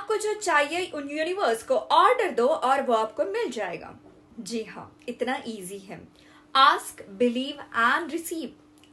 आपको जो चाहिए उन यूनिवर्स को ऑर्डर दो और वो आपको मिल जाएगा। जी हाँ, इतना इजी है। Ask, believe and receive,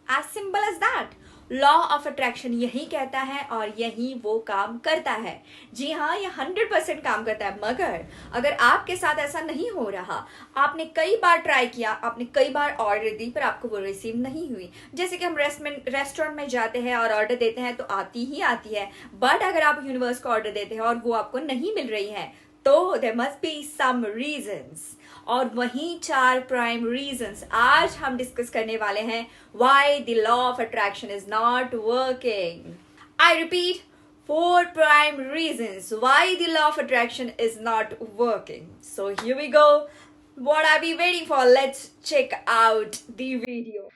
as simple as that. Law of attraction यही कहता है और यही वो काम करता है। जी हाँ, ये 100% काम करता है। मगर अगर आपके साथ ऐसा नहीं हो रहा, आपने कई बार ट्राई किया, आपने कई बार ऑर्डर दी पर आपको वो रिसीव नहीं हुई। जैसे कि हम रेस्टोरेंट में जाते हैं और ऑर्डर देते हैं तो आती ही आती है, बट अगर आप यूनिवर्स को ऑर्डर देते हैं और वो आपको नहीं मिल रही है तो there must be some reasons. और वही 4 प्राइम रीजंस आज हम डिस्कस करने वाले हैं। Why the law of attraction is not working. I repeat, 4 prime reasons why the law of attraction is not working. So here we go. What are we waiting for? Let's check out the video.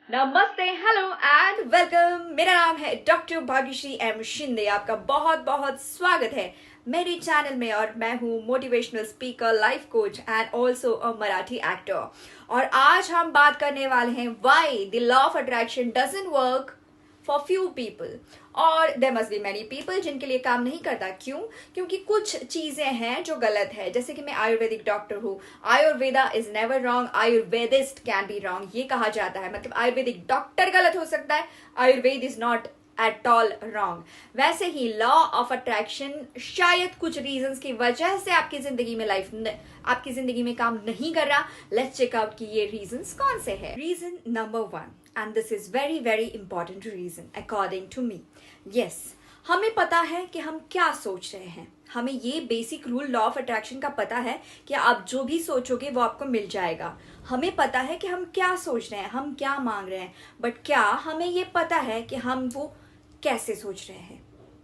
नमस्ते, hello and welcome. मेरा नाम है doctor Bhagyashree M Shinde. आपका बहुत बहुत स्वागत है मेरे चैनल में। और मैं हूँ motivational speaker, life coach and also a Marathi actor. और आज हम बात करने वाले हैं why the law of attraction doesn't work for few people. और there must be many people जिनके लिए काम नहीं करता। क्यों? क्योंकि कुछ चीजें हैं जो गलत है। जैसे कि मैं आयुर्वेदिक डॉक्टर हूँ, Ayurveda is never wrong, आयुर्वेदिस्ट can be wrong, ये कहा जाता है। मतलब आयुर्वेदिक डॉक्टर गलत हो सकता है, Ayurveda is not at all wrong. वैसे ही लॉ ऑफ अट्रैक्शन शायद कुछ रीजंस की वजह से आपकी जिंदगी में आपकी जिंदगी में काम नहीं कर रहा। लेट्स चेक आउट कि ये रीजंस कौन से हैं। Reason number 1, and this is very very important reason according to me. Yes, हमें पता है कि हम क्या सोच रहे हैं। हमें ये basic rule law of attraction का पता है कि आप जो भी सोचोगे वो आपको मिल जाएगा। हमें पता है कि हम क्या सोच रहे हैं, हम क्या मांग रहे हैं, बट क्या हमें ये पता है कि हम वो कैसे सोच रहे हैं?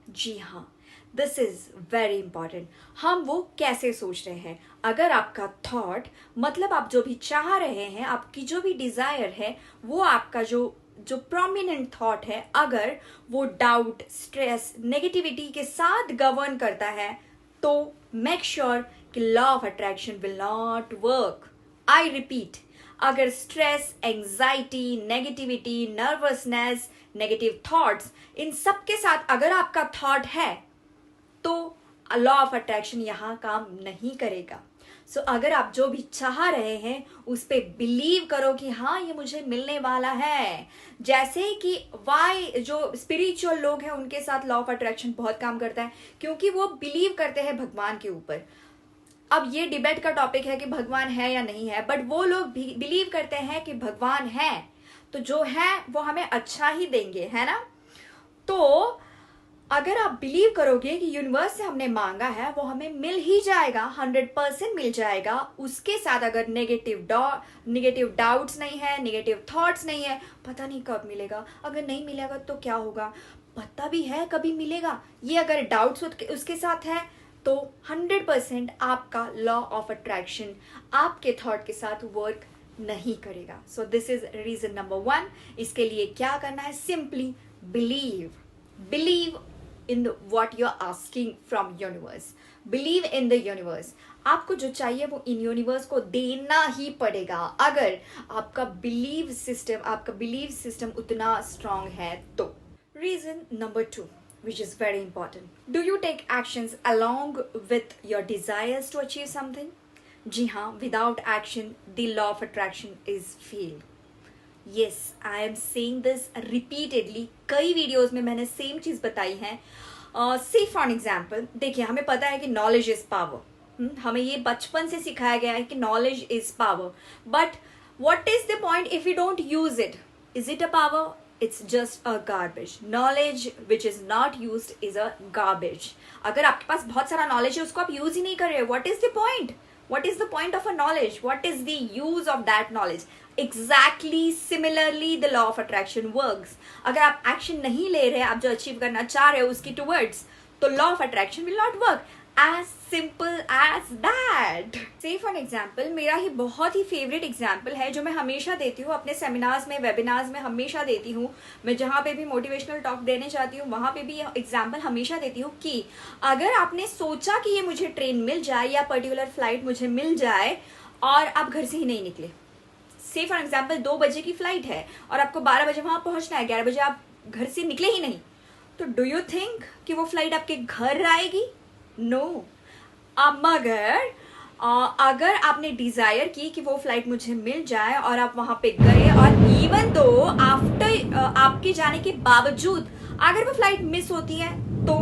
जी हाँ, दिस इज वेरी इंपॉर्टेंट। हम वो कैसे सोच रहे हैं। अगर आपका थॉट, मतलब आप जो भी चाह रहे हैं, आपकी जो भी डिजायर है, वो आपका जो प्रोमिनेंट थॉट है, अगर वो डाउट, स्ट्रेस, नेगेटिविटी के साथ गवर्न करता है तो मेक श्योर कि law of attraction will not work. I repeat, अगर stress, anxiety, negativity, nervousness, negative thoughts, इन सब के साथ अगर आपका थॉट है तो लॉ ऑफ अट्रैक्शन यहाँ काम नहीं करेगा। सो अगर आप जो भी चाह रहे हैं उस पर बिलीव करो कि हाँ, ये मुझे मिलने वाला है। जैसे कि वाई जो स्पिरिचुअल लोग हैं उनके साथ लॉ ऑफ अट्रैक्शन बहुत काम करता है, क्योंकि वो बिलीव करते हैं भगवान के ऊपर। अब ये डिबेट का टॉपिक है कि भगवान है या नहीं है, बट वो लोग भी बिलीव करते हैं कि भगवान है, तो जो है वो हमें अच्छा ही देंगे, है ना। तो अगर आप बिलीव करोगे कि यूनिवर्स से हमने मांगा है वो हमें मिल ही जाएगा, 100% मिल जाएगा। उसके साथ अगर नेगेटिव डाउट्स नहीं है, नेगेटिव थॉट्स नहीं है, पता नहीं कब मिलेगा, अगर नहीं मिलेगा तो क्या होगा, पता भी है कभी मिलेगा, ये अगर डाउट्स उसके साथ है तो 100% आपका लॉ ऑफ अट्रैक्शन आपके थॉट के साथ वर्क नहीं करेगा। So this is reason number 1। इसके लिए क्या करना है? Simply believe in what you're asking from universe. Believe in the universe. आपको जो चाहिए वो इन यूनिवर्स को देना ही पड़ेगा अगर आपका बिलीव सिस्टम उतना स्ट्रांग है तो। Reason number 2, which is very important. Do you take actions along with your desires to achieve something? जी हाँ, without action the law of attraction is failed. Yes, I am saying this repeatedly. कई videos में मैंने same चीज बताई है। Say for an example, देखिए, हमें पता है कि नॉलेज इज पावर। हमें ये बचपन से सिखाया गया है कि knowledge is power, but what is the point if you don't use it? Is it a power? It's just a garbage. Knowledge which is not used is a garbage. अगर आपके पास बहुत सारा नॉलेज है उसको आप यूज ही नहीं कर रहे, what is the point? What is the point of a knowledge? What is the use of that knowledge? Exactly similarly the law of attraction works. अगर आप एक्शन नहीं ले रहे, आप जो अचीव करना चाह रहे हो उसकी टुवर्ड्स, तो law of attraction will not work. As simple as that. Say for example, मेरा ही बहुत ही फेवरेट एग्जाम्पल है जो मैं हमेशा देती हूँ अपने सेमिनार्स में, वेबिनार्स में हमेशा देती हूँ. मैं जहाँ पे भी मोटिवेशनल टॉक देने जाती हूँ वहाँ पे भी ये एग्जाम्पल हमेशा देती हूँ कि अगर आपने सोचा कि ये मुझे ट्रेन मिल जाए या पर्टिकुलर फ्लाइट मुझे मिल जाए और आप घर से ही नहीं निकले. से फॉर एग्जाम्पल 2 बजे की फ्लाइट है और आपको 12 बजे वहाँ पहुँचना है, 11 बजे आप घर से निकले ही नहीं, तो डू यू थिंक कि वो फ्लाइट आपके घर आएगी? नो. अब मगर अगर आपने डिजायर की कि वो फ्लाइट मुझे मिल जाए और आप वहां पे गए और इवन दो आफ्टर आपके जाने के बावजूद अगर वो फ्लाइट मिस होती है तो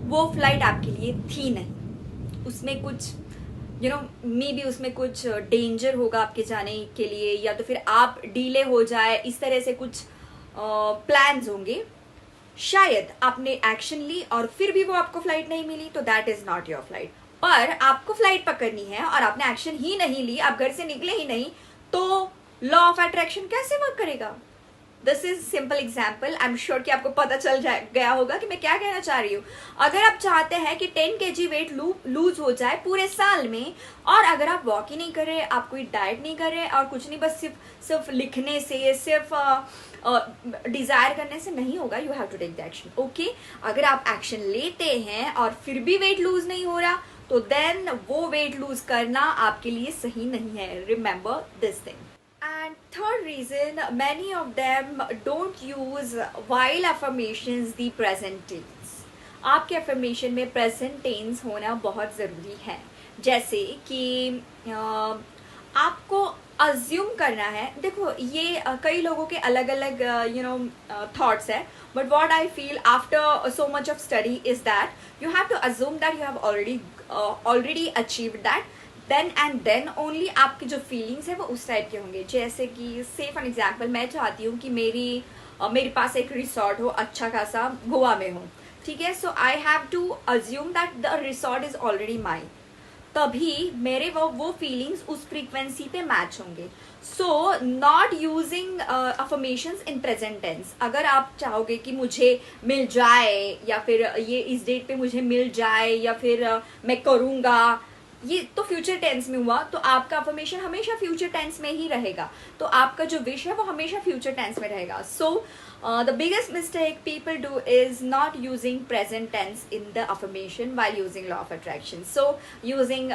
वो फ्लाइट आपके लिए थी नहीं. उसमें कुछ मे बी उसमें कुछ डेंजर होगा आपके जाने के लिए, या तो फिर आप डिले हो जाए, इस तरह से कुछ प्लान्स होंगे. शायद आपने एक्शन ली और फिर भी वो आपको फ्लाइट नहीं मिली, तो that is not your flight. पर आपको फ्लाइट पकड़नी है और आपने एक्शन ही नहीं ली, आप घर से निकले ही नहीं, तो लॉ ऑफ अट्रैक्शन कैसे वर्क करेगा? This is simple example. I am sure कि आपको पता चल गया होगा कि मैं क्या कहना चाह रही हूँ. अगर आप चाहते हैं कि 10 kg वेट लूज हो जाए पूरे साल में, और अगर आप वॉक ही नहीं कर रहे, आप कोई डाइट नहीं कर रहे और कुछ नहीं, बस सिर्फ लिखने से, सिर्फ डिजायर करने से नहीं होगा. You have to take the action. Okay, अगर आप एक्शन लेते हैं और फिर भी वेट लूज नहीं हो रहा, तो देन वो वेट लूज करना आपके लिए सही नहीं है. Remember this thing. And third reason, many of them don't use while affirmations the present tense. आपके affirmation में present tense होना बहुत ज़रूरी है. जैसे कि आपको assume करना है. देखो, ये कई लोगों के अलग अलग thoughts है, but what I feel after so much of study is that you have to assume that you have already achieved that. Then only आपकी जो फीलिंग्स है वो उस टाइप के होंगे. जैसे कि से फॉर एग्जाम्पल, मैं चाहती हूँ कि मेरे पास एक रिसोर्ट हो अच्छा खासा गोवा में हो, ठीक है. So I have to assume that the resort is already mine. तभी मेरे वो फीलिंग्स उस फ्रीक्वेंसी पे मैच होंगे. So not using affirmations in present tense. अगर आप चाहोगे कि मुझे मिल जाए, या फिर ये इस डेट पे मुझे मिल जाए, या फिर मैं करूँगा, ये तो फ्यूचर टेंस में हुआ, तो आपका अफर्मेशन हमेशा फ्यूचर टेंस में ही रहेगा. तो आपका जो विश है वो हमेशा फ्यूचर टेंस में रहेगा. So the biggest mistake people do is not using present tense in the affirmation while using law of attraction. So using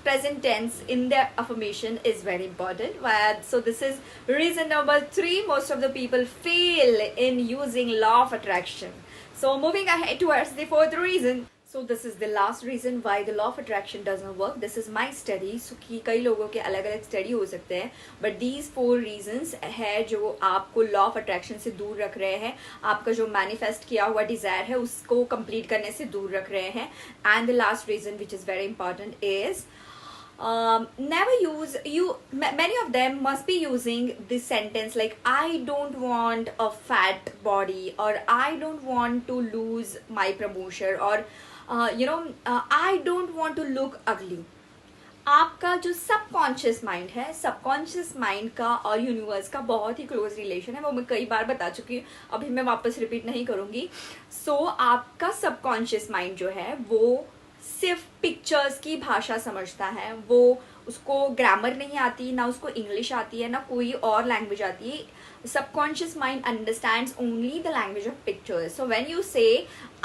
present tense in their affirmation is very important. So this is reason number 3. Most of the people fail in using law of attraction. So moving ahead towards the 4th reason. So this is the last reason why the law of attraction doesn't work. This is my study. So कि कई लोगों के अलग अलग study हो सकते हैं, but these 4 reasons है जो आपको law of attraction से दूर रख रहे हैं, आपका जो manifest किया हुआ desire है उसको complete करने से दूर रख रहे हैं. And the last reason which is very important is never use many of them must be using this sentence like I don't want a fat body, or I don't want to lose my promotion, or I don't want to look ugly. आपका जो subconscious mind है, subconscious mind का और universe का बहुत ही close relation है. वो मैं कई बार बता चुकी हूँ, अभी मैं वापस रिपीट नहीं करूँगी. सो आपका सबकॉन्शियस माइंड जो है वो सिर्फ पिक्चर्स की भाषा समझता है. वो उसको ग्रामर नहीं आती, ना उसको इंग्लिश आती है, ना कोई और लैंग्वेज आती है. Subconscious mind understands only the language of pictures. So when you say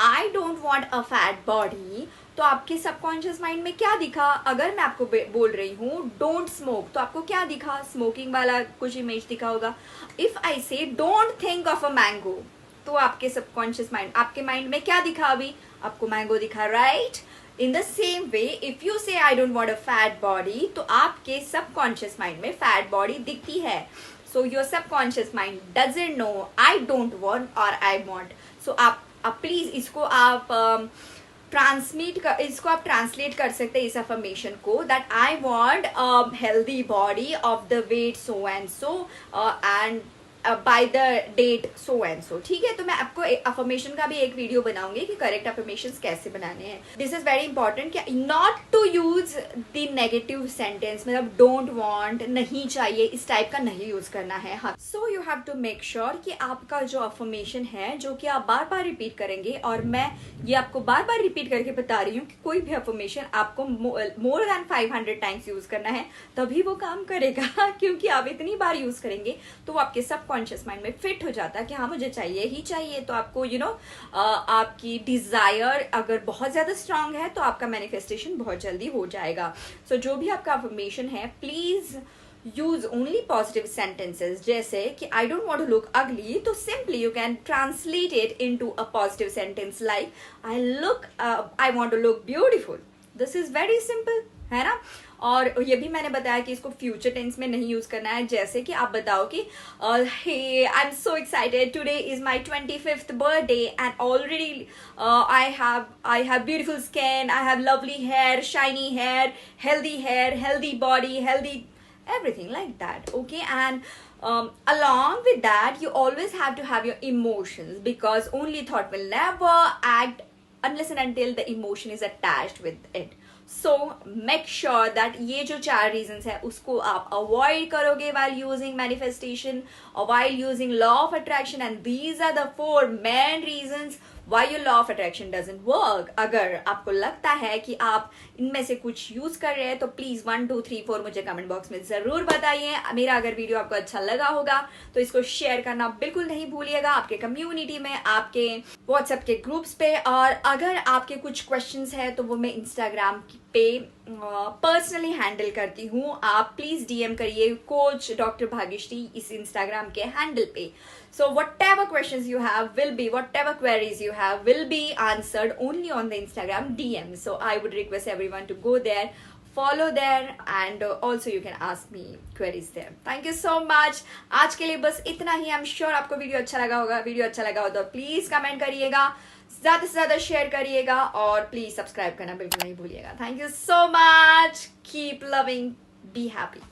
I don't want a fat body, तो आपके सबकॉन्शियस माइंड में क्या दिखा? अगर मैं आपको बोल रही हूँ डोंट स्मोक, तो आपको क्या दिखा? स्मोकिंग वाला कुछ इमेज दिखा होगा. इफ आई से don't think of a mango, तो आपके सबकॉन्शियस माइंड, आपके माइंड में क्या दिखा? अभी आपको मैंगो दिखा, right? In the same way, if you say I don't want a fat body, तो आपके subconscious mind में fat body दिखती है. So your subconscious mind doesn't know I don't want or I want. So आप please इसको आप इसको आप ट्रांसलेट कर सकते हैं इस अफर्मेशन को, that I want a healthy body of the weight so and so, and by the date so and so, ठीक है। तो मैं आपको अफर्मेशन का भी एक वीडियो बनाऊंगी कि करेक्ट अफर्मेशन कैसे बनाने हैं। दिस इज वेरी इंपॉर्टेंट कि not to use the negative sentence, मतलब डोंट वांट, नहीं चाहिए, इस टाइप का नहीं यूज करना है। हाँ, so you have to make sure कि आपका जो अफर्मेशन है जो कि आप बार बार रिपीट करेंगे, और मैं ये आपको बार बार रिपीट करके बता रही हूँ कि कोई भी अफर्मेशन आपको मोर देन 500 टाइम्स यूज करना है, तभी वो काम करेगा। क्योंकि आप इतनी बार यूज करेंगे तो वो आपके सबकॉन्शियस माइंड में फिट हो जाता है कि हाँ मुझे चाहिए ही चाहिए। तो आपको आपकी डिजायर अगर बहुत ज्यादा स्ट्रांग है तो आपका मैनिफेस्टेशन बहुत जल्दी हो जाएगा। सो जो भी आपका अफर्मेशन है, please use only positive sentences, जैसे कि I don't want to look ugly, तो simply you can translate it into a positive sentence like I want to look beautiful. This is very simple, है ना। और ये भी मैंने बताया कि इसको फ्यूचर टेंस में नहीं यूज करना है। जैसे कि आप बताओ कि hey, I'm so excited, today is my 25th birthday and already I have beautiful skin, I have lovely hair, shiny hair, healthy body, healthy everything like that, okay। And along with that you always have to have your emotions, because only thought will never act unless and until the emotion is attached with it. So make sure that ये जो 4 reasons है उसको आप avoid करोगे while using manifestation or while using law of attraction, and these are the 4 main reasons why your law of attraction doesn't work। अगर आपको लगता है कि आप इनमें से कुछ यूज कर रहे हैं तो प्लीज 1 2 3 4 मुझे कमेंट बॉक्स में जरूर बताइए। मेरा अगर वीडियो आपको अच्छा लगा होगा तो इसको शेयर करना बिल्कुल नहीं भूलिएगा, आपके कम्युनिटी में, आपके व्हाट्सएप के ग्रुप्स पे। और अगर आपके कुछ क्वेश्चंस है तो वो मैं इंस्टाग्राम पे पर्सनली हैंडल करती हूँ। आप प्लीज डीएम करिए कोच डॉक्टर भाग्यश्री इस इंस्टाग्राम के हैंडल पे। So whatever questions you have will be, whatever queries you have will be answered only on the Instagram DM. So I would request everyone to go there, follow there, and also you can ask me queries there. Thank you so much. आज के लिए बस इतना ही। I'm sure आपको video अच्छा लगा होगा। Video अच्छा लगा हो तो प्लीज कमेंट करिएगा, ज्यादा से ज्यादा शेयर करिएगा, और प्लीज सब्सक्राइब करना बिल्कुल नहीं भूलिएगा। Thank you so much. Keep loving. Be happy.